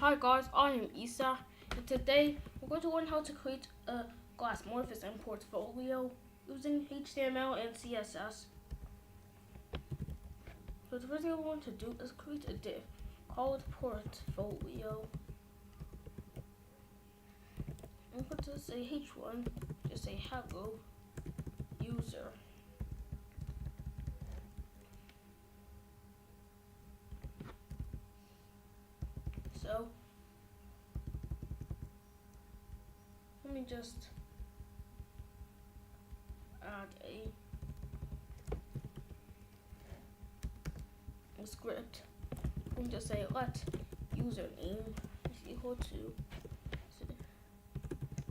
Hi guys, I am Isa, and today we're going to learn how to create a Glassmorphism Portfolio using HTML and CSS. So the first thing we want to do is create a div called Portfolio. I'm going to say h1, just say hello user. So let me just add a script. I'm going to say let username is equal to,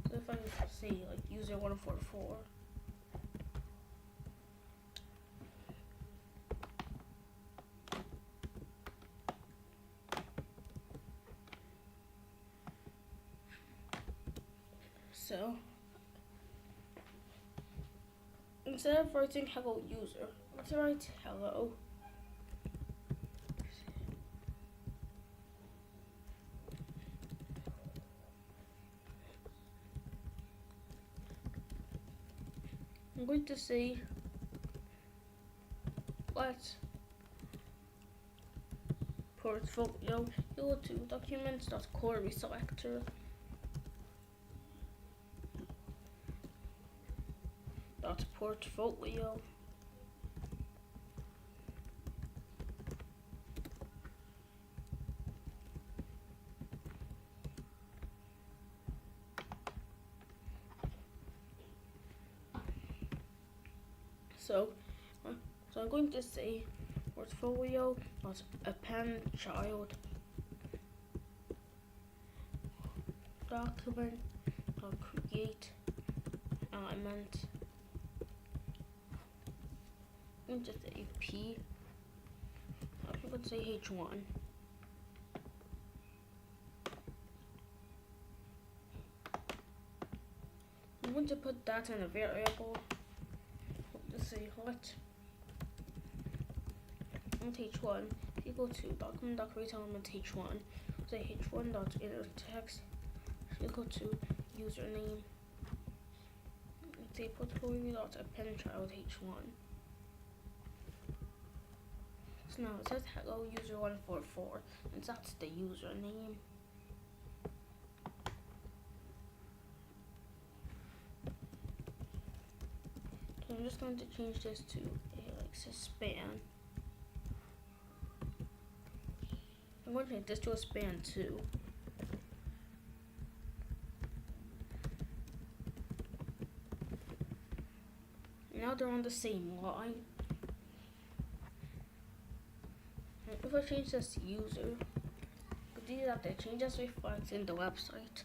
so if I say like user144, so instead of writing hello user, let's write hello. I'm going to say let portfolio equal to documents.query selector dot portfolio. So I'm going to say portfolio dot append child document dot create element. I'm going to say p. I'm going to say h1. I'm going to put that in a variable. Let's say let h1 equal to document.create element h1. Say h1 dot inner text equal to username. Say portfolio dot append child h1. So now it says hello user144, and that's the username. So I'm just going to change this to a span. I'm going to change this to a span too. Now they're on the same line. And if I change this to user, but these are the changes reflect in the website.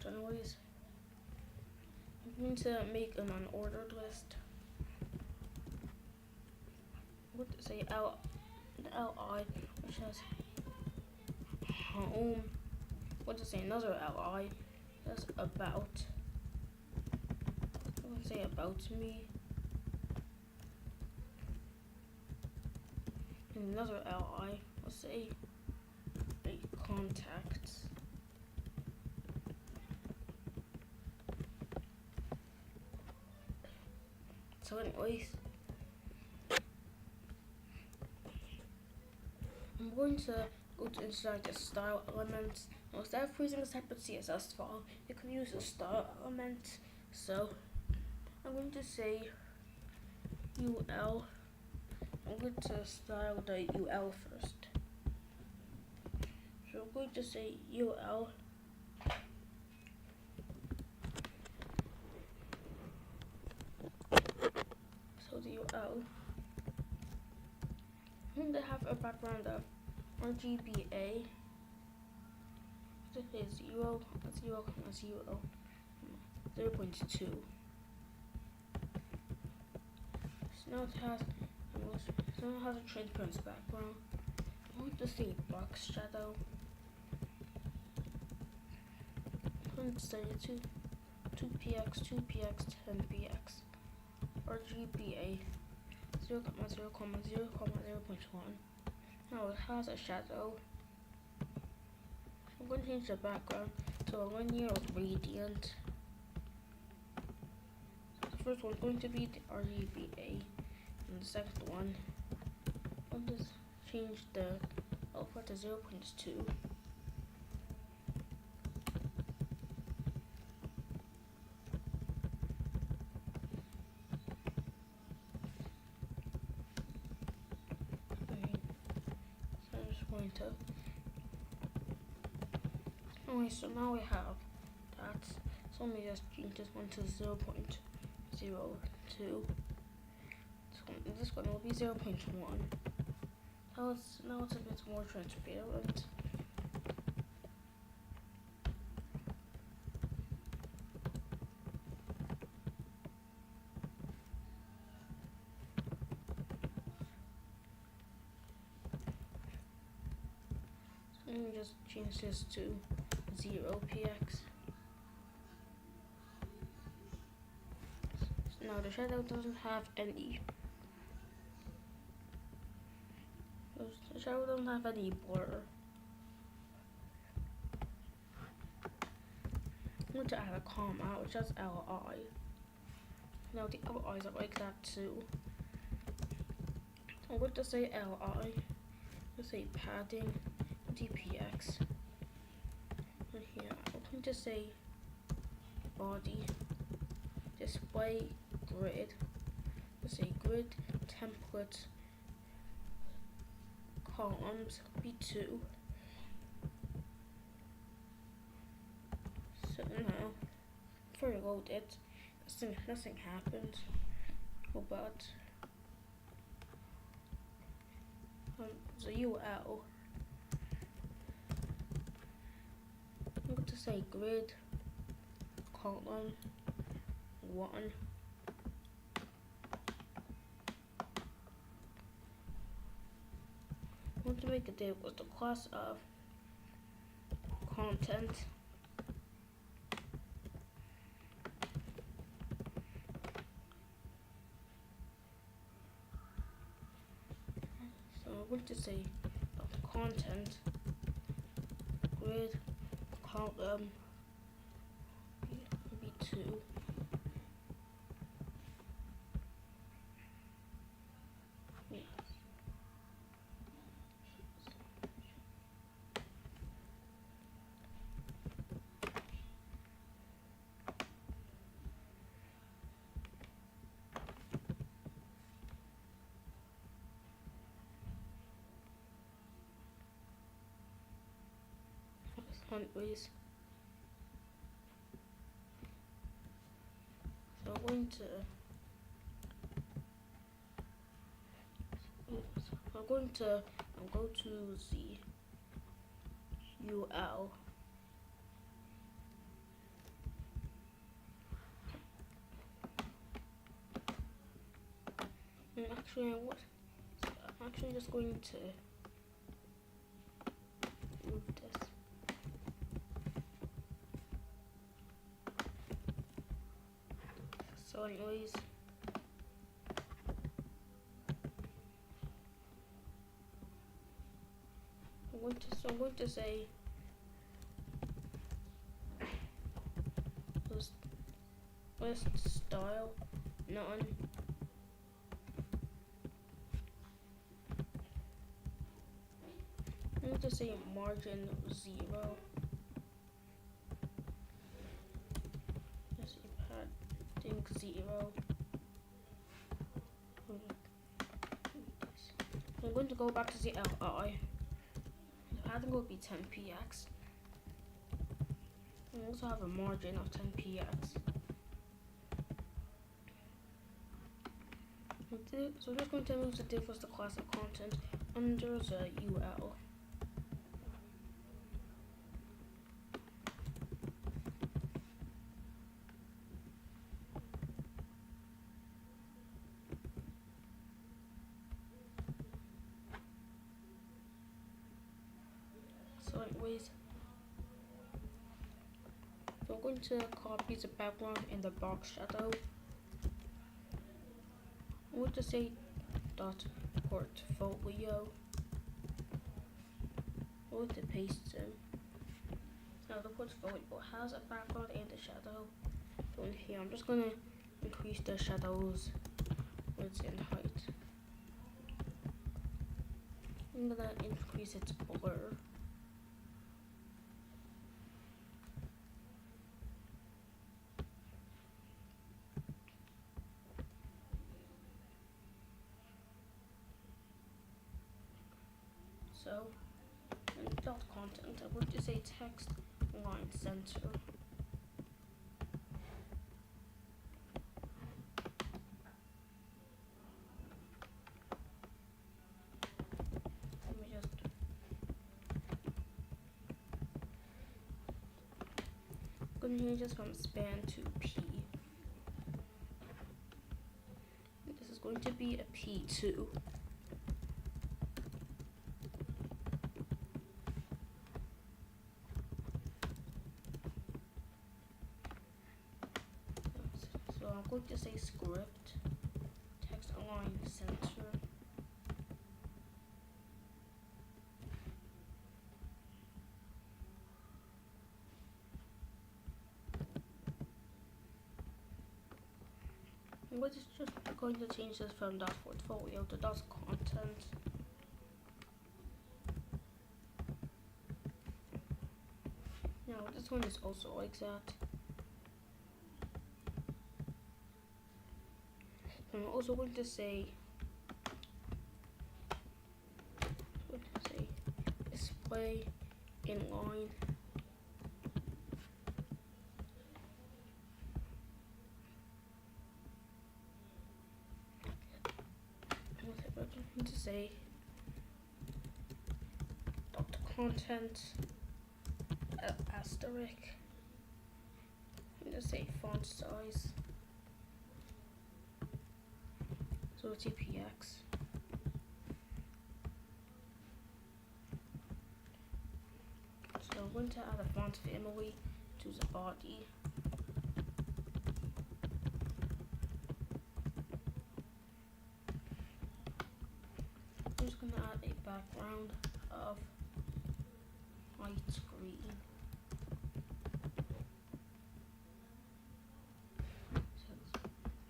So anyways, I'm going to make an unordered list. I'm going to say li, which has home. I'm going to say another li, that's about. I'm going to say about me. And another li, let's say a contacts. So anyways, I'm going to go to inside the style element. Now instead of using a separate CSS file, you can use a style element. So I'm going to say ul. I'm going to style the ul first. So I'm going to say ul. So the ul. I'm going to have a background of RGBA. This is 0, 0, 0, 0.2. So now it has a transparent background. I'm going to say box shadow. I'm going to say 2px, 2px, 10px. RGBA 0, 0, 0, 0.1. Now it has a shadow. I'm going to change the background to a linear gradient. So the first one's going to be the RGBA, and the second one, I'll just change the alpha to 0.2. So I'm just going to. Anyway, so now we have that. So let me just change this one to 0.02. This one will be 0.1. Now it's a bit more transparent. So let me just change this to 0px. So now the shadow doesn't have any. The shadow doesn't have any blur. I'm going to add a comma, which has li. Now the other eyes are like that too. I'm going to say li. Let's say padding dpx. And here I'm going to say body display grid. Let's say grid template columns b2. So now, before I load it, nothing happens. But the UL, I'm going to say grid column 1. I want to make a div with the class of content. So I'm going to say content grid column b2. Anyways, so I'm going to go to the UL. And I'm actually just going to move this. So anyways, I'm going to say list style none. I'm going to say margin 0. Let's see, padding 0. I'm going to go back to the li. The padding will be 10px. I also have a margin of 10px. So we're just going to move the div as the class of content under the UL. So anyways, so I'm going to copy the background in the box shadow. I'm going to say dot portfolio. or to paste them. Now the portfolio has a background and a shadow. So in here I'm just gonna increase the shadows width and height. I'm gonna increase its blur. So, in dot content, I'm going to say text line center. Let me just go here just from span to P. This is going to be a P2. So I'm going to say script, text align center. We're just going to change this from dot portfolio to dot content. Now this one is also like that. I'm also going to say display inline. I'm going to say dot content asterisk. I'm going to say font size. So TPX. So I'm going to add a font family to the body. I'm just going to add a background of light green.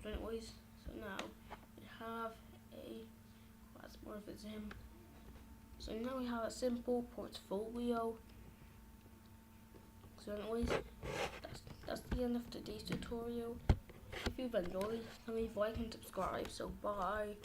So anyways, so now we have a Glassmorphism. So now we have a simple portfolio. So anyways, that's the end of today's tutorial. If you've enjoyed, please like and subscribe. So bye.